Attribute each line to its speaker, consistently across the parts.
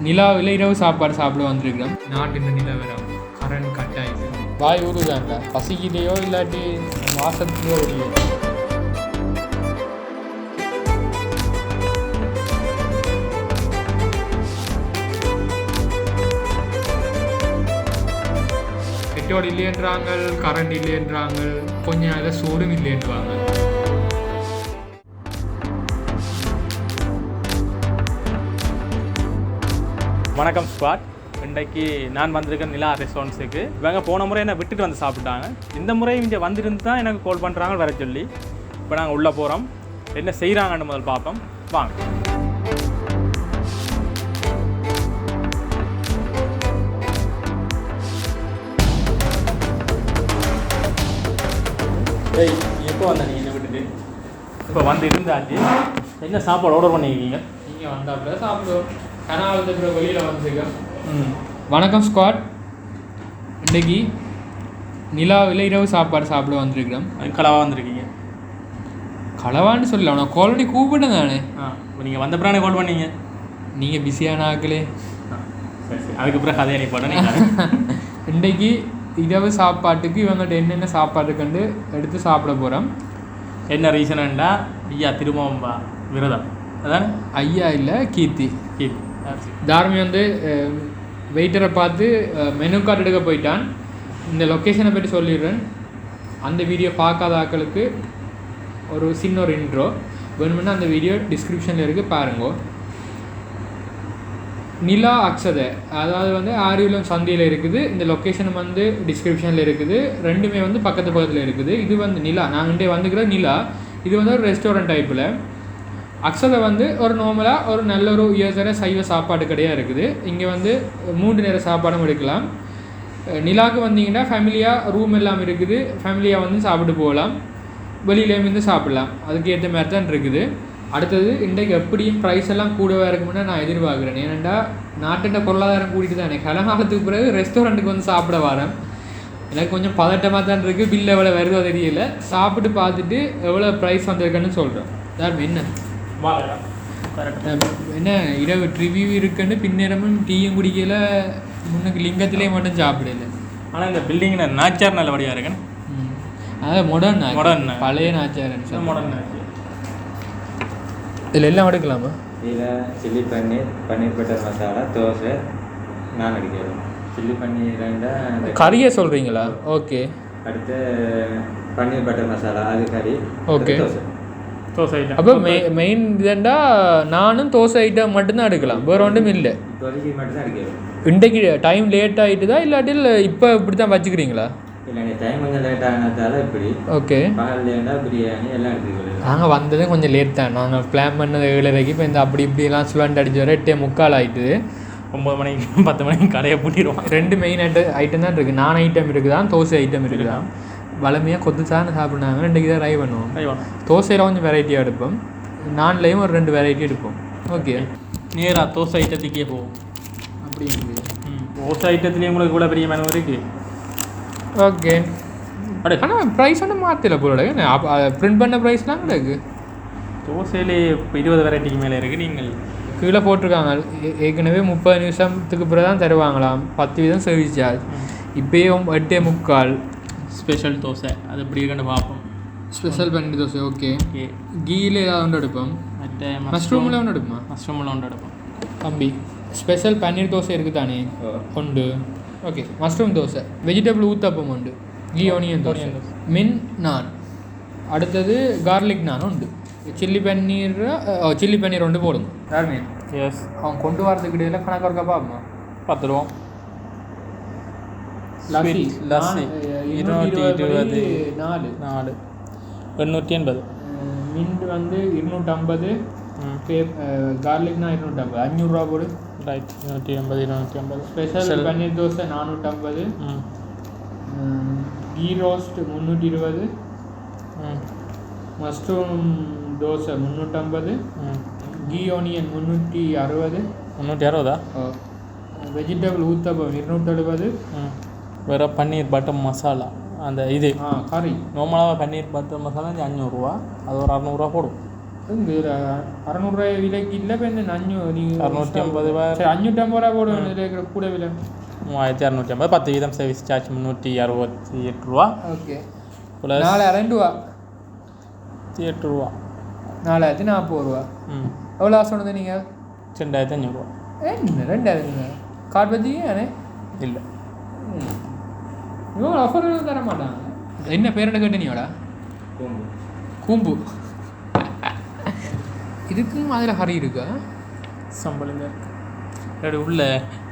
Speaker 1: நிலாவில் இரவு சாப்பாடு சாப்பிட வந்திருக்கிறோம். நாட்டின் நிலவரம் கரண்ட் கட் ஆகிடுச்சு. வாய் ஊறுதாண்டா, பசிக்கிட்டேயோ இல்லாட்டி மாசத்துலையோ இல்லையோ. பெட்ரோல் இல்லைன்றாங்க, கரண்ட் இல்லைன்றாங்க, கொஞ்சம் அதில் சூடும் இல்லைன்றாங்க.
Speaker 2: வணக்கம் ஸ்குவாட். இன்றைக்கு நான் வந்திருக்கேன் நிலா ரெஸ்டாரண்ட்ஸுக்கு. இவங்க போன முறை என்னை விட்டுட்டு வந்து சாப்பிட்டாங்க. இந்த முறை இங்கே வந்திருந்து தான் எனக்கு கால் பண்ணுறாங்க வர சொல்லி. இப்போ நாங்கள் உள்ளே போகிறோம், என்ன செய்கிறாங்கன்னு முதல் பார்ப்போம். வாங்க. ஏய், எப்போ வந்த நீங்கள் என்னை விட்டுட்டு? இப்போ வந்து இருந்தாச்சு. என்ன சாப்பாடு ஆர்டர் பண்ணியிருக்கீங்க?
Speaker 1: நீங்கள் வந்தாப்புல சாப்பிடுவோம். கனாவது அப்புறம் வெளியில் வந்துருக்கோம். வணக்கம் ஸ்குவாட். இன்றைக்கி நிலாவில் இரவு சாப்பாடு சாப்பிட வந்திருக்கிறோம்.
Speaker 2: களவாக வந்திருக்கீங்க?
Speaker 1: களவான்னு சொல்லலாம், நான் கால் பண்ணி கூப்பிட்டேன் தானே.
Speaker 2: இப்போ நீங்கள் வந்த பிறகு கால் பண்ணீங்க.
Speaker 1: நீங்கள் பிஸியான ஆக்களே.
Speaker 2: சரி சரி, அதுக்கப்புறம் கதையை நீ போட்டேன்.
Speaker 1: இன்றைக்கி இரவு சாப்பாட்டுக்கு இவங்கள்ட்ட என்னென்ன சாப்பாடு கண்டு எடுத்து சாப்பிட போகிறோம்.
Speaker 2: என்ன ரீசனுண்டா, ஐயா திரும்பவும் விரதம் அதானே?
Speaker 1: ஐயா இல்லை, கீர்த்தி.
Speaker 2: கீர்த்தி
Speaker 1: தார்மி வந்து வெயிட்டரை பார்த்து மெனு கார்டு எடுக்க போயிட்டான். இந்த லொக்கேஷனை பற்றி சொல்லிடுறேன். அந்த வீடியோ பார்க்காத ஆக்களுக்கு ஒரு சின்ன ஒரு இன்ட்ரோ வேணும்னா அந்த வீடியோ டிஸ்கிரிப்ஷனில் இருக்குது, பாருங்கோ. நிலா அக்ஷதை, அதாவது வந்து ஆரியூலம் சந்தையில் இருக்குது. இந்த லொக்கேஷன் வந்து டிஸ்கிரிப்ஷனில் இருக்குது. ரெண்டுமே வந்து பக்கத்து பக்கத்தில் இருக்குது. இது வந்து நிலா, நாங்கள் வந்துக்கிற நிலா. இது வந்து ஒரு ரெஸ்டாரண்ட் டைப்பில். அக்ஷதை வந்து ஒரு நார்மலாக ஒரு நல்ல ஒரு உயர்தர சைவ சாப்பாடு கடையாக இருக்குது. இங்கே வந்து 3 நேர சாப்பாடும் எடுக்கலாம். நிலாவுக்கு வந்தீங்கன்னா ஃபேமிலியாக ரூம் எல்லாம் இருக்குது. ஃபேமிலியாக வந்து சாப்பிட்டு போகலாம், வெளியிலேயும் வந்து சாப்பிட்லாம். அதுக்கு ஏற்ற மாதிரி தான் இருக்குது. அடுத்தது இன்றைக்கு எப்படியும் ப்ரைஸ் எல்லாம் கூடவே இருக்கும்னா நான் எதிர்பார்க்குறேன். ஏன்னாண்டா நாட்டின் பொருளாதாரம் கூட்டிகிட்டு தானே காலகாலத்துக்கு பிறகு ரெஸ்டாரண்ட்டுக்கு வந்து சாப்பிட வரேன். எனக்கு கொஞ்சம் பதட்டமாக தான் இருக்குது. பில் எவ்வளோ வருதோ தெரியல. சாப்பிட்டு பார்த்துட்டு எவ்வளோ ப்ரைஸ் வந்திருக்குன்னு சொல்கிறேன். யார் என்ன என்ன இரவு ரிவ்யூ இருக்குன்னு பின்னேரமும் டீயும் குடிக்கல, முன்னுக்கு லிங்கத்திலே மட்டும் சாப்பிடல.
Speaker 2: ஆனால் இந்த பில்டிங் நாச்சார் நல்ல வடியாக இருக்குன்னு.
Speaker 1: அதாவது மாடர்ன் பழைய நாச்சார்
Speaker 2: மாடர்ன்.
Speaker 1: இதில் எல்லாம் எடுக்கலாமா?
Speaker 3: இதில் சில்லி பன்னீர், பன்னீர் பட்டர் மசாலா, தோசை, நான் அடிக்கிறோம். சில்லி பன்னீர்
Speaker 1: கறியை சொல்கிறீங்களா? ஓகே.
Speaker 3: அடுத்து பன்னீர் பட்டர் மசாலா, அது கறி.
Speaker 1: ஓகே.
Speaker 2: தோசை ஐட்டம்.
Speaker 1: அப்போ மெயின் இதுண்டா நானும் தோசை ஐட்டம் மட்டும்தான் எடுக்கலாம், வேறு ஒன்றும் இல்லை.
Speaker 3: இப்போதைக்கு மட்டும்தான் அடிக்கிறோம்.
Speaker 1: இன்றைக்கு டைம் லேட் ஆகிட்டுதா இல்லாட்டி இப்போ இப்படி தான் வச்சுக்கிறீங்களா?
Speaker 3: இல்லை, டைம் கொஞ்சம் லேட் ஆனதால இப்படி.
Speaker 1: ஓகே.
Speaker 3: பகல்லேருந்தா பிரியாணி எல்லாம் எடுத்துக்கலாம்.
Speaker 1: நாங்கள் வந்ததே கொஞ்சம் லேட் தான். நாங்கள் பிளான் பண்ணது 7:30. இப்போ இந்த அப்படி இப்படிலாம் சுவாண்டு அடிச்சு வர 8:45 ஆகிட்டு
Speaker 2: 9 மணிக்கு 10 மணிக்கு கடையை பூட்டிடுவோம்.
Speaker 1: 2 மெயின் ஐட்டம் தான் இருக்குது. நான் ஐட்டம் இருக்குதான், தோசை ஐட்டம் இருக்குதான். வளமையாக கொத்துச்சான்னு சாப்பிட்னாங்க. இன்றைக்கி தான் ட்ரை பண்ணுவோம். தோசையில் கொஞ்சம் வெரைட்டியாக எடுப்போம், நான்லேயும் ஒரு 2 வெரைட்டி எடுப்போம். ஓகே.
Speaker 2: நேராக தோசை ஐட்டத்துக்கே போவோம்.
Speaker 1: அப்படி இருக்குது.
Speaker 2: தோசை ஐட்டத்துலேயும் உங்களுக்கு கூட பெரிய மெனு இருக்குது.
Speaker 1: ஓகே. ஆனால் ப்ரைஸ் ஒன்றும் மாற்றல போல. ப்ரிண்ட் பண்ண ப்ரைஸ்லாம் கிடக்கு.
Speaker 2: தோசையிலே இப்போ 20 வெரைட்டிக்கு மேலே இருக்குது. நீங்கள்
Speaker 1: கீழே போட்டிருக்காங்க ஏற்கனவே 30 நிமிஷத்துக்கு பிறகு தான் தருவாங்களாம், 10 வீதம் சர்வீஸ் சார்ஜ். இப்போயும் 8:45
Speaker 2: ஸ்பெஷல் தோசை. அது எப்படி இருக்குன்னு பார்ப்போம்.
Speaker 1: ஸ்பெஷல் பன்னீர் தோசை. ஓகே. கீயில் ஏதாவது ஒன்று எடுப்போம். மஷ்ரூமில் ஒன்று எடுப்போம்.
Speaker 2: மஷ்ரூமில் ஒன்று எடுப்போம்.
Speaker 1: தம்பி ஸ்பெஷல் பன்னீர் தோசை இருக்குது தானே? உண்டு. Okay. Mushroom dosa, vegetable uttapam உண்டு, கீ ஆனியன் தோசை, மின் நான். அடுத்தது கார்லிக் நான் உண்டு. சில்லி பன்னீர் ஒன்று போடுங்க. யாருமே
Speaker 2: எஸ்.
Speaker 1: அவன் கொண்டு வரதுக்கு இடையில கணக்கு இருக்கா பாப்பா?
Speaker 2: 10 ரூபா.
Speaker 1: லஸ்ஸி
Speaker 2: 220
Speaker 1: 4
Speaker 2: 880.
Speaker 1: மின்ட் வந்து 250. கார்லிக்னா 250. 500 ரூபா போடு.
Speaker 2: Right. 280.
Speaker 1: Special paneer dosa 450. Ghee roast 320. Mushroom dosa 350. Ghee onion 360.
Speaker 2: 360.
Speaker 1: Vegetable uttapam 270.
Speaker 2: வேறு பன்னீர் பட்டர் மசாலா, அந்த இது
Speaker 1: கறி.
Speaker 2: நார்மலாக பன்னீர் பட்டர் மசாலா 500 ரூபா. அது ஒரு 600 ரூபா போடும்.
Speaker 1: இங்கே 600 விலைக்கு இல்லை இப்போ இந்த
Speaker 2: 650
Speaker 1: சரி 550 போடுவேன் இதில் இருக்கிற கூட விலை
Speaker 2: 3650 10 வீதம் சர்வீஸ் சார்ஜ் 368 ரூபா.
Speaker 1: ஓகே
Speaker 2: ப்ளஸ்
Speaker 1: 4000 ரூபா
Speaker 2: 8 ரூபா
Speaker 1: 4040 ரூபா. எவ்வளோ சொன்னது நீங்கள்?
Speaker 2: 2500 ரூபா.
Speaker 1: என்ன 2000 கார்டு வச்சுக்கே
Speaker 2: இல்லை
Speaker 1: இவங்க ஆஃபர் தர மாட்டாங்க. என்ன பேர் என்ன கேட்டு நீடா? கூம்பு. இதுக்கும் அதில் ஹரி இருக்கா?
Speaker 2: சம்பளங்க இருக்கு உள்ள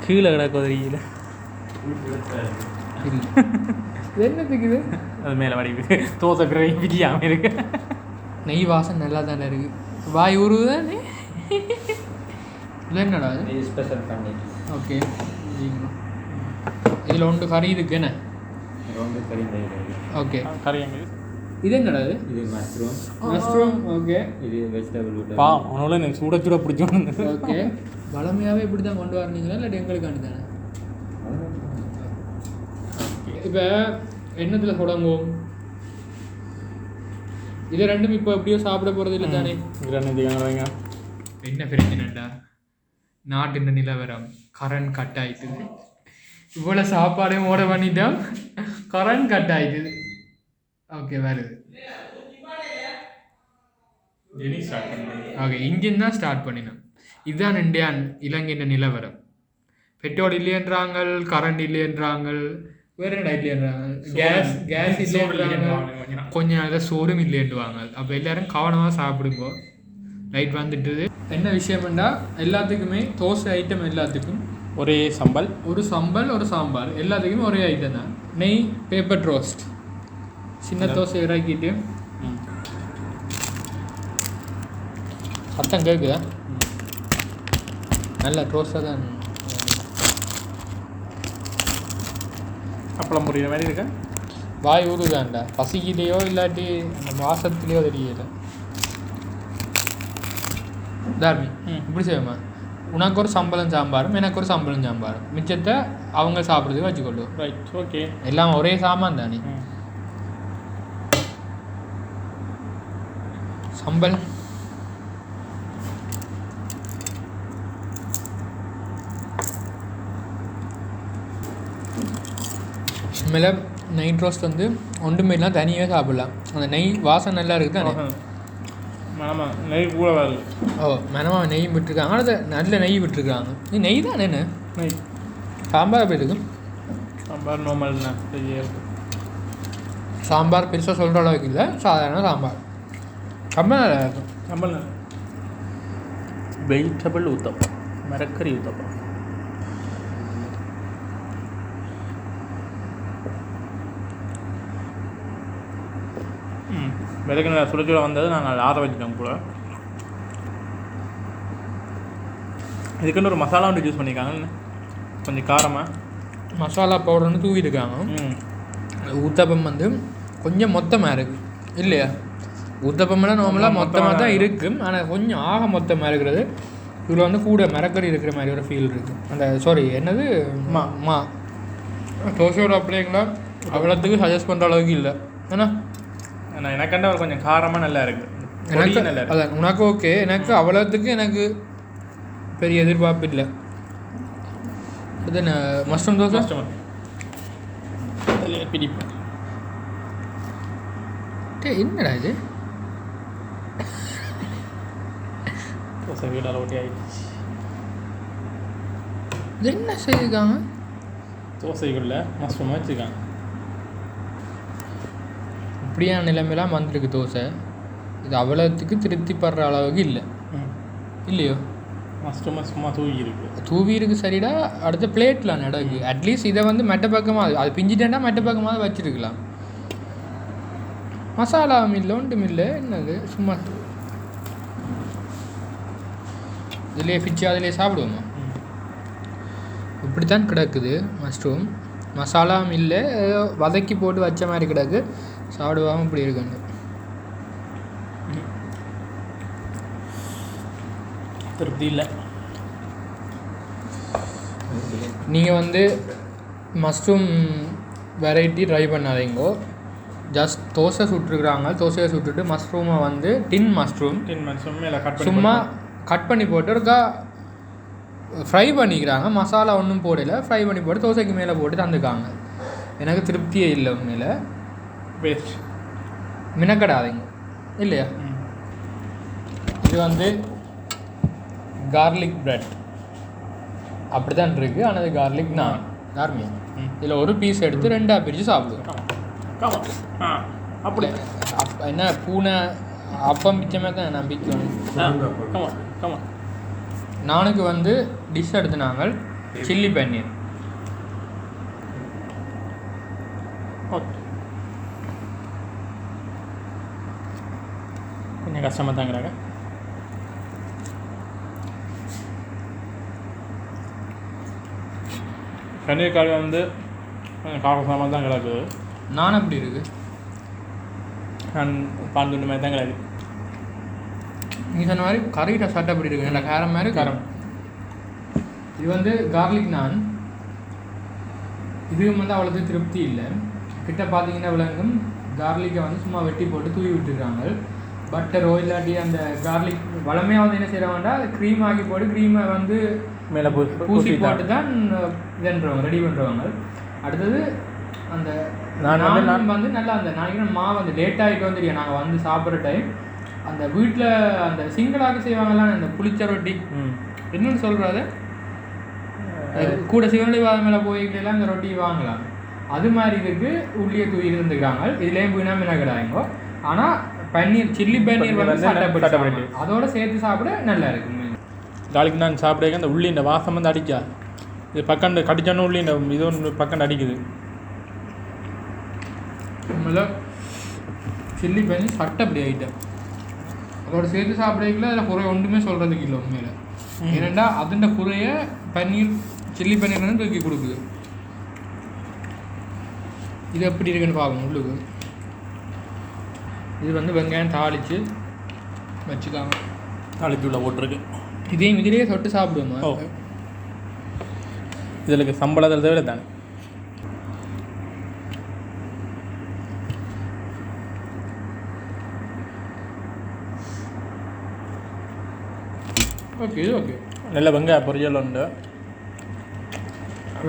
Speaker 2: கீழே கிடக்குதிரியில்
Speaker 1: இது என்னத்துக்கு இது?
Speaker 2: அது மேலே வடிவு தோசை பிரியாமல் இருக்கு.
Speaker 1: நெய் வாசம் நல்லா தானே இருக்குது. வாய் உருவு தானே. இது என்னடா இது?
Speaker 3: ஸ்பெஷல் பண்ணிட்டு.
Speaker 1: ஓகே இதில் ஒன்று கறி இருக்கு என்ன?
Speaker 3: கறி.
Speaker 1: ஓகே
Speaker 2: கறி எங்கே?
Speaker 1: இது என்னடா இது?
Speaker 3: இது
Speaker 1: மஷ்ரூம். ஓகே
Speaker 3: இது வெஜிடபிள்.
Speaker 2: அவனோட எனக்கு சுட சுட பிடிச்சோன்னு.
Speaker 1: ஓகே வளமையாகவே இப்படி தான் கொண்டு வரீங்களா இல்லை எங்களுக்காண்டி தானே? இப்போ என்னத்தில் தொடங்கும்? இது ரெண்டும் இப்போ எப்படியோ சாப்பிட போகிறது இல்லை தானே? என்ன பிரச்சனைடா? நாட்டின் நிலவரம் கரண்ட் கட் ஆயிடுது. இவ்வளோ சாப்பாடையும் ஓட பண்ணிட்டோம், கரண்ட் கட் ஆயிடுது. ஓகே வருது. ஓகே இன்ஜின் தான் ஸ்டார்ட் பண்ணினோம். இதுதான் இலங்கையின் நிலவரம். பெட்ரோல் இல்லைன்றாங்க, கரண்ட் இல்லைன்றாங்க, வேறு என்ன இல்லைன்றாங்க, கேஸ் இல்லைன்றாங்க, கொஞ்சம் நாளில் சோறும் இல்லைன்றாங்க. அப்போ எல்லோரும் கவனமாக சாப்பிடுங்க. லைட் வந்துட்டுது. என்ன விஷயம்னா எல்லாத்துக்குமே தோசை ஐட்டம் எல்லாத்துக்கும்
Speaker 2: ஒரே சம்பல்,
Speaker 1: ஒரு சாம்பார் எல்லாத்துக்குமே ஒரே ஐட்டம் தான். நெய், பேப்பர் ரோஸ்ட், சின்ன தோசை இறக்கிட்டு சத்தம் கேட்குதா? நல்ல ரோஸ்டாக தான்.
Speaker 2: அப்பளம் புரியுற மாதிரி இருக்கா?
Speaker 1: வாய் ஊறுதான்டா. பசிக்கிலேயோ இல்லாட்டி அந்த வாசத்துலேயோ தெரியல. தார்மி இப்படி செய்வோமா? உனக்கு ஒரு சம்பளம் சாம்பாரும் எனக்கு ஒரு சம்பளம் சாம்பாரும், மிச்சத்தை அவங்க சாப்பிட்றதுக்கு வச்சுக்கொள்ளும்.
Speaker 2: Right okay.
Speaker 1: எல்லாம் ஒரே சாமான் தானே. சம்பல் மேலே நைட் ரோஸ்ட் வந்து ஒன்றுமேலாம் தனியாக சாப்பிட்லாம். அந்த நெய் வாசம் நல்லா இருக்குது தானே.
Speaker 2: ஆமாம் நெய் கூட வருது.
Speaker 1: ஓ மனமாக நெய் விட்டுருக்காங்க. ஆனால் நல்ல நெய் விட்டுருக்காங்க. நீ நெய் தானே என்ன?
Speaker 2: நெய்.
Speaker 1: சாம்பார் எப்படி இருக்கும்?
Speaker 2: சாம்பார் நார்மல்ண்ணா.
Speaker 1: சாம்பார் பெருசாக சொல்கிற அளவுக்கு இல்லை, சாதாரண சாம்பார். ரொம்ப நல்லா இருக்கும்.
Speaker 2: சம்பல் வெஜிடபிள் ஊத்தப்பம், மரக்கறி ஊத்தப்பம். விளக்கு நல்லா சுட வந்தது நாங்கள் ஆற வச்சுட்டோம் கூட. இதுக்குன்னு ஒரு மசாலா ஒன்று யூஸ் பண்ணியிருக்காங்க, கொஞ்சம் காரமாக
Speaker 1: மசாலா பவுடர்னு தூவிருக்காங்க. ஊத்தப்பம் வந்து கொஞ்சம் மொத்தமாக இருக்குது இல்லையா? ஊத்தப்பம்லாம் நார்மலாக மொத்தமாக தான் இருக்குது, ஆனால் கொஞ்சம் ஆக மொத்தமாக இருக்கிறது. இதில் வந்து கூட மரக்கறி இருக்கிற மாதிரி ஒரு ஃபீல் இருக்குது. அந்த சாரி என்னது மா தோசையோட அப்படிங்களா அவ்வளோத்துக்கு சஜஸ்ட் பண்ணுற அளவுக்கு இல்லை. ஏன்னா
Speaker 2: எனக்கண்ட ஒரு கொஞ்சம் காரமாக நல்லா இருக்குது.
Speaker 1: எனக்கு நல்லா அதான் உனக்கு ஓகே. எனக்கு அவ்வளோத்துக்கு எனக்கு பெரிய எதிர்பார்ப்பு இல்லை. அது மஷ்ரூம் தோசை
Speaker 2: பிடிப்பு.
Speaker 1: என்னடா இது?
Speaker 2: தோசை வீடால் ஓட்டி ஆகிடுச்சு.
Speaker 1: இது என்ன செய்திருக்காங்க?
Speaker 2: தோசைக்குள்ள மஷ்ரூம் வச்சுருக்காங்க.
Speaker 1: இப்படியான நிலைமையெல்லாம் வந்துருக்கு தோசை. இது அவ்வளோத்துக்கு திருப்திப்படுற அளவுக்கு இல்லை இல்லையோ?
Speaker 2: மஷ்ரூமாக சும்மா தூவி
Speaker 1: இருக்கு சரிடா. அடுத்த பிளேட்டில் நடக்கு. அட்லீஸ்ட் இதை வந்து மெட்ட பக்கமாக அது பிஞ்சிட்டேன்னா மெட்ட பக்கமாக வச்சுருக்கலாம். மசாலாவும் இல்லை, ஒன்றும் இல்லை. என்னது சும்மா இதிலே பிச்சு அதிலே சாப்பிடுவோமா? இப்படித்தான் கிடக்குது மஷ்ரூம். மசாலாவும் இல்லை, வதக்கி போட்டு வச்ச மாதிரி கிடக்கு. சாப்பிடுவாமல் இப்படி இருக்குங்க.
Speaker 2: திருப்தி இல்லை.
Speaker 1: நீங்கள் வந்து மஷ்ரூம் வெரைட்டி ட்ரை பண்ணாதீங்கோ. ஜஸ்ட் தோசை சுட்டுருக்குறாங்க. தோசையை சுட்டுட்டு மஷ்ரூமை வந்து டின் மஷ்ரூம்
Speaker 2: மேலே
Speaker 1: சும்மா கட் பண்ணி போட்டு ஒருக்கா ஃப்ரை பண்ணிக்கிறாங்க. மசாலா ஒன்றும் போடலை, ஃப்ரை பண்ணி போட்டு தோசைக்கு மேலே போட்டு தந்துக்காங்க. எனக்கு திருப்தியே இல்லை உண்மையில்.
Speaker 2: வேஸ்ட்
Speaker 1: மினக்கடாதீங்க இல்லையா. இது வந்து கார்லிக் பிரெட் அப்படி தான் இருக்குது. ஆனால் இது கார்லிக் நான் நார்மி இதில் ஒரு பீஸ் எடுத்து 2 பிரித்து சாப்பிடுவேன்.
Speaker 2: அப்படி
Speaker 1: என்ன பூனை அப்பம் பிச்சமாக தான் நம்பிக்கை. நானுக்கு வந்து டிஷ் எடுத்து நாங்கள் சில்லி பன்னீர்.
Speaker 2: கொஞ்சம் கஷ்டமாக தாங்கிறாங்க. பன்னீர் காய் வந்து காரசாமாக தான் கிடக்குது.
Speaker 1: நான் அப்படி இருக்குது,
Speaker 2: நான் பாண்டு மாதிரி தான் கிடக்கு.
Speaker 1: நீ சொன்ன மாதிரி கறிகிட்ட சட்டை அப்படி இருக்குது, நல்லா காரம் மாதிரி காரம். இது வந்து கார்லிக் நான். இதுவும் வந்து அவ்வளோது திருப்தி இல்லை. கிட்ட பார்த்தீங்கன்னா விலங்கும் கார்லிக்கை வந்து சும்மா வெட்டி போட்டு தூவி விட்டுருக்காங்க. பட்டரோ இல்லாட்டி அந்த கார்லிக் வளமையாக வந்து என்ன செய்கிறாங்கன்னா க்ரீம் ஆக்கி போட்டு க்ரீமை வந்து
Speaker 2: மேலே
Speaker 1: பூசி போட்டு தான் இதுன்றவங்க ரெடி பண்ணுறவங்க. அடுத்தது அந்த நான் வந்து நல்லா அந்த நாளைக்கு மாவு வந்து லேட் ஆகிட்டு வந்துடுங்க. நாங்கள் வந்து சாப்பிட்ற டைம் அந்த வீட்டில் அந்த சிங்கிளாக செய்வாங்களாம் அந்த புளிச்ச ரொட்டி. என்னன்னு சொல்கிறாரு கூட சிவனடி வாதம் மேலே போய்க்கலாம் அந்த ரொட்டி வாங்கலாம். அது மாதிரி இதுக்கு உள்ளியை தூவி இருந்துக்கிறாங்க. இதுலேயும் வீணா மினக்கடாங்க. ஆனால் பன்னீர் சில்லி பன்னீர் வந்து சட்டப்பட்டு அதோட சேர்த்து சாப்பிட நல்லா இருக்கு.
Speaker 2: நாளைக்கு நான் சாப்பிட்றேன். அந்த உள்ளி இந்த வாசம் வந்து அடிக்கா. இது பக்கண்டு கடிச்சானு உள்ளி இந்த இது ஒன்று பக்கண்டு அடிக்குது.
Speaker 1: உண்மையில சில்லி பன்னீர் சட்டப்படி ஐட்டம். அதோட சேர்த்து சாப்பிட்றதுக்குள்ள அதில் குறை ஒன்றுமே சொல்கிறதுக்கு இல்லை உண்மையில். ஏனெண்டா அதுண்ட குறைய பன்னீர் சில்லி பன்னீர் வந்து தூக்கி கொடுக்குது. இது எப்படி இருக்குன்னு பார்க்கணும். உள்ளுக்கு இது வந்து வெங்காயம் தாளித்து வச்சுக்காங்க.
Speaker 2: தாளிச்சு உள்ள போட்டிருக்கு.
Speaker 1: இதையும் இதிலேயே தொட்டு சாப்பிடுவோமா?
Speaker 2: ஓ, இதில் சம்பளத்தில் தவிர தானே.
Speaker 1: ஓகே, இது ஓகே.
Speaker 2: நல்ல வெங்காயம் பொரியல் உண்டு.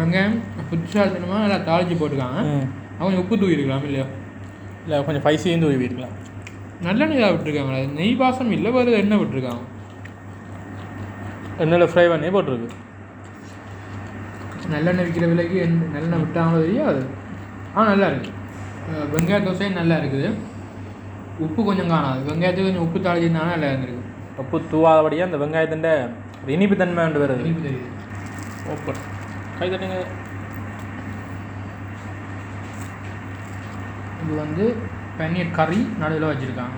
Speaker 1: வெங்காயம் புதுசாக இருக்கணுமா நல்லா தாளித்து போட்டுருக்காங்க. அவங்க உப்பு தூவி இருக்கலாம் இல்லையா?
Speaker 2: இல்லை கொஞ்சம் ஸ்பைசியும் தூவி இருக்கலாம்.
Speaker 1: நல்லெண்ணெய் விட்டுருக்காங்க. அது நெய் வாசம் இல்லை, வேறு எண்ணெய் விட்டுருக்காங்க.
Speaker 2: எண்ணெயில் ஃப்ரை பண்ணி போட்டிருக்கு.
Speaker 1: நல்லெண்ணெய் விற்கிற விலைக்கு நல்லெண்ணெய் விட்டாங்களோ தெரியாது. நல்லா இருக்குது. வெங்காய தோசையும் நல்லா இருக்குது. உப்பு கொஞ்சம் காணாது. வெங்காயத்துக்கு கொஞ்சம் உப்பு தாளிச்சிருந்தாலும் நல்லா இருந்திருக்கு.
Speaker 2: உப்பு தூவாதபடியாக அந்த வெங்காயத்தின் இனிப்பு தன்மை கொண்டு வருது.
Speaker 1: இனிப்பு தெரியுது.
Speaker 2: ஓப்பன் கை தட்டுங்க.
Speaker 1: இது வந்து பன்னீர் கறி நடுவில் வச்சுருக்காங்க.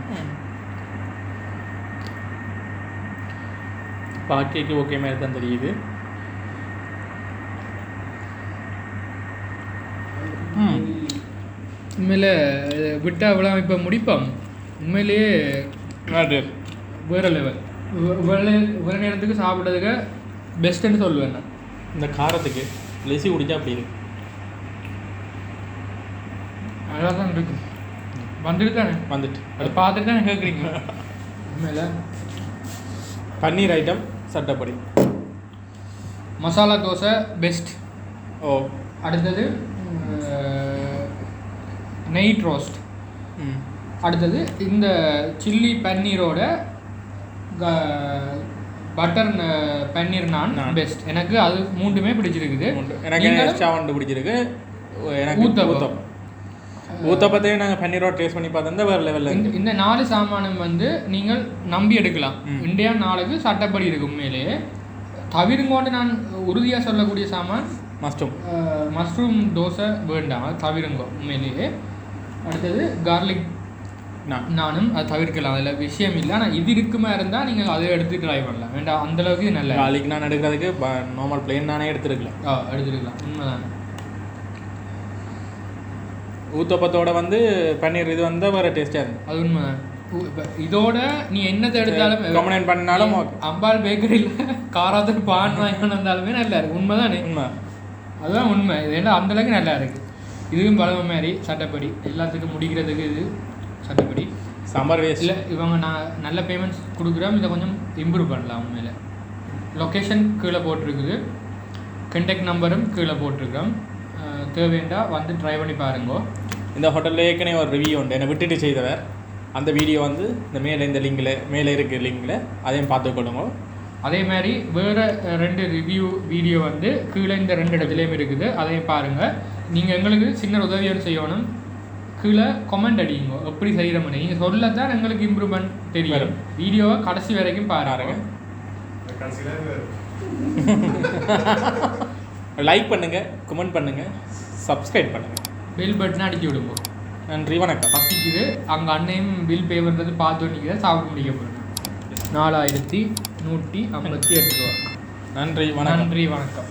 Speaker 2: பாக்கிக்கு ஓகே மாதிரி தான் தெரியுது.
Speaker 1: உண்மையில் விட்டா அவ்வளோ இப்போ முடிப்போம். உண்மையிலேயே வேறு லெவல். வேறு நேரத்துக்கு சாப்பிட்றதுக்கு பெஸ்ட்டுன்னு சொல்லுவேன் நான்.
Speaker 2: இந்த காரத்துக்கு லெசி குடிச்சா அப்படி இருக்கு.
Speaker 1: நல்லா தான் இருக்கு. வந்துட்டு தானே
Speaker 2: வந்துட்டு
Speaker 1: அதை பார்த்துட்டு தானே கேட்குறீங்க. உண்மையில்
Speaker 2: பன்னீர் ஐட்டம் சட்டப்படி.
Speaker 1: மசாலா தோசை பெஸ்ட்.
Speaker 2: ஓ,
Speaker 1: அடுத்தது நெய் ரோஸ்ட். அடுத்தது இந்த சில்லி பன்னீரோட பட்டர் பன்னீர் நான் பெஸ்ட். எனக்கு அது மூன்றுமே பிடிச்சிருக்குது.
Speaker 2: எனக்கு எக்ஸ்ட்ரா ஒன்று பிடிச்சிருக்கு. எனக்கு ஊத்தப்பம். ஊத்தப்பத்தையும் நாங்கள் பன்னீரோட டேஸ்ட் பண்ணி பார்த்தா வேறு லெவலில்.
Speaker 1: இந்த 4 சாமானம் வந்து நீங்கள் நம்பி எடுக்கலாம். இந்தியா நாளுக்கு சட்டப்படி இருக்கு. உண்மையிலேயே தவிருங்கோண்டு நான் உறுதியாக சொல்லக்கூடிய சாமான் மஷ்ரூம் தோசை வேண்டாம், அது தவிருங்கோ உண்மையிலேயே. அடுத்தது கார்லிக் நானும் அது தவிர்க்கலாம், அதில் விஷயம் இல்லை. ஆனால் இது இருக்குமா இருந்தால் நீங்கள் அதை எடுத்து ட்ரை பண்ணலாம். வேண்டாம் அந்தளவுக்கு இது நல்ல
Speaker 2: கார்லிக் நான் எடுக்கிறதுக்கு நார்மல் பிளேன் நானே எடுத்துருக்கலாம்.
Speaker 1: எடுத்துருக்கலாம். உண்மைதான்.
Speaker 2: ஊத்தப்பத்தோட வந்து பன்னீர் இது வந்தால் வேறு டேஸ்ட்டாக இருக்கும்.
Speaker 1: அது உண்மைதான். இதோட நீ என்னத்தை எடுத்தாலும்
Speaker 2: கமெண்ட் பண்ணாலும்
Speaker 1: அம்பாள் பேக்கரியில் காராத்துக்கு பான் வாங்கி வந்தாலுமே நல்லா இருக்கு. உண்மைதானே?
Speaker 2: உண்மை,
Speaker 1: அதுதான் உண்மை. இது ஏன்னா அந்தளவுக்கு நல்லா இருக்குது. இதுவும் பழமை மாதிரி சட்டப்படி எல்லாத்துக்கும் முடிக்கிறதுக்கு இது சட்டப்படி.
Speaker 2: சம்மர் வேஸ்ட்
Speaker 1: இல்லை இவங்க நான் நல்ல பேமெண்ட்ஸ் கொடுக்குறோம், இதை கொஞ்சம் இம்ப்ரூவ் பண்ணலாம். அவங்க மேலே லொக்கேஷன் கீழே போட்டிருக்குது, கான்டாக்ட் நம்பரும் கீழே போட்டிருக்கிறோம். தேவைண்டா வந்து ட்ரை பண்ணி பாருங்கோ.
Speaker 2: இந்த ஹோட்டலில் ஏற்கனவே ஒரு ரிவ்யூ உண்டு, என்னை விட்டுட்டு செய்தவர். அந்த வீடியோ வந்து இந்த லிங்கில் மேலே இருக்கிற லிங்கில் அதையும் பார்த்துக்கொள்ளுங்க.
Speaker 1: அதே மாதிரி வேறு 2 ரிவ்யூ வீடியோ வந்து கீழே இந்த 2 இடத்துலையும் இருக்குது, அதையும் பாருங்கள். நீங்கள் எங்களுக்கு சின்ன உதவியோடு செய்யணும். கீழே கமெண்ட் அடிங்க, எப்படி செய்கிற மாதிரி நீங்கள் சொல்லத்தான் எங்களுக்கு இம்ப்ரூவ்மெண்ட் தெரியும். வீடியோவை கடைசி வரைக்கும் பாருங்க.
Speaker 2: லைக் பண்ணுங்கள், கமெண்ட் பண்ணுங்கள், சப்ஸ்கிரைப் பண்ணுங்கள்,
Speaker 1: பில் பட்டனை அடிக்க விடுங்க.
Speaker 2: நன்றி, வணக்கம்.
Speaker 1: பசிக்குது, அங்கே அன்னையும் பில் பே பண்ணுறது பார்த்து நிற்கிற சாப்பிட முடிக்க போகிறேன். 4158 ரூபா.
Speaker 2: நன்றி, வணக்கம்.